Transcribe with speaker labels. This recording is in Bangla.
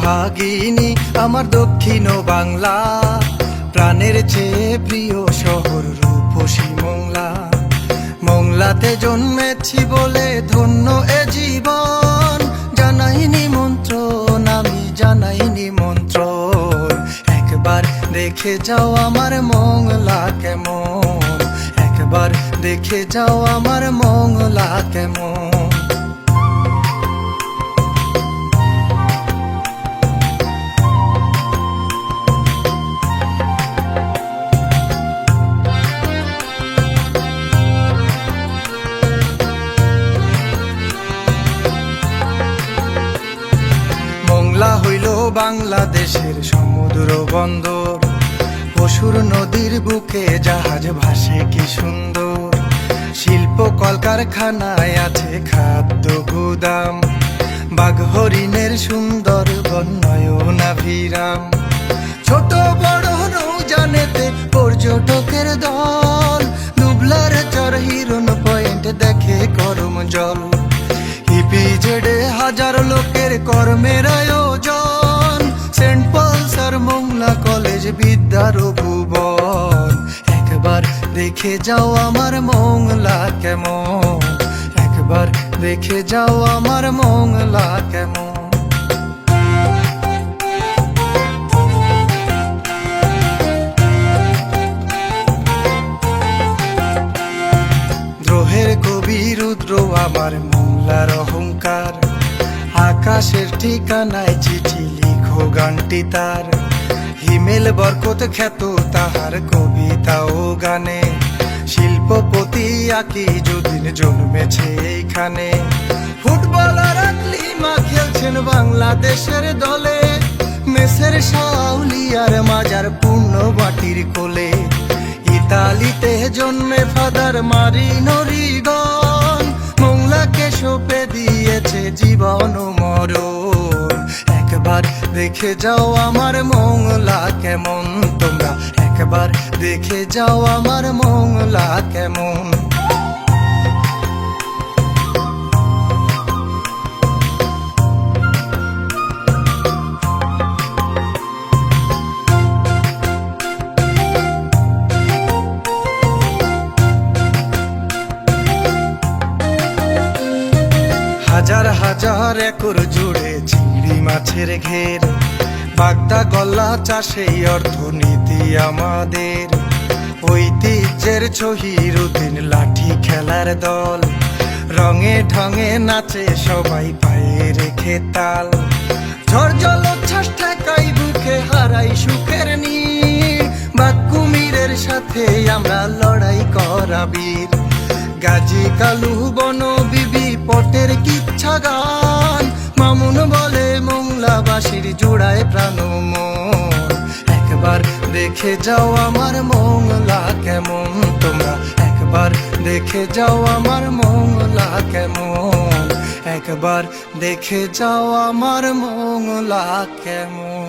Speaker 1: সোহাগিনী আমার দক্ষিণ বাংলা, প্রাণের চেয়ে প্রিয় শহর রূপসী মোংলা। মোংলাতে জন্মেছি বলে ধন্য এ জীবন, জানাই নিমন্ত্রণ, আমি জানাই নিমন্ত্রণ। একবার দেখে যাও আমার মোংলা কেমন, একবার দেখে যাও আমার মোংলা কেমন। মোংলা হইল বাংলাদেশের সমুদ্র বন্দর, পশুর নদীর বুকে জাহাজ ভাসে কি সুন্দর। শিল্প কলকারখানায় আছে খাদ্য গুদাম, বাঘ হরিণের সুন্দর বন্যয়নাভিরাম। ছোট বড় নৌজানেতে পর্যটকের দল, দুবলার চর হিরন পয়েন্ট দেখে করম জল। ইপিজেডে হাজার লোকের কর্মের আয়োজন, সেন্ট পলস আর মোংলা কলেজ বিদ্যার ভুবন। একবার দেখে যাও আমার মোংলা কেমন, একবার দেখে যাও আমার মোংলা কেমন। দ্রোহের কবি রুদ্র আমার মোংলার অহংকার, আকাশের ঠিকানায় চিঠি লিখো গানটি তার। হিমেল বরকত খ্যাত তাহার কবিতা ও গানে, শিল্পপতি আকিজুদ্দিন জন্মেছে এইখানে। ফুটবলার আকলিমা খেলছেন বাংলাদেশের দলে, মেসের শাউলিয়ার মাজার পূর্ণবাটির কোলে। ইতালিতে জন্মে ফাদার মারিনো রিগন, মোংলাকে সঁপে দিয়েছে জীবন মরণ। একবার দেখে যাও আমার মোংলা কেমন, তোমরা একবার দেখে যাও আমার মোংলা কেমন। হাজার হাজার একর জুড়ে চিংড়ি মাছের ঘের, বাগদা গলা চাষেই অর্থনীতি আমাদের। ঐতিহ্যের ছহিরুদ্দিন লাঠি খেলার দল, রঙে ঢঙে নাচে সবাই পায়ে রেখে তাল। ঝড় জলোচ্ছ্বাস ঠেকাই বুকে হারাই সুখের নীড়, বাঘ কুমিরের সাথে আমরা লড়াই করা বীর। গাজী কালু বন বিবি পটের কিচ্ছা গান, মামুন বলে মোংলাবাসীর জোড়ায় প্রাণ মন। একবার দেখে যাও আমার মোংলা কেমন, তোমরা একবার দেখে যাও আমার মোংলা কেমন, একবার দেখে যাও আমার মোংলা কেমন।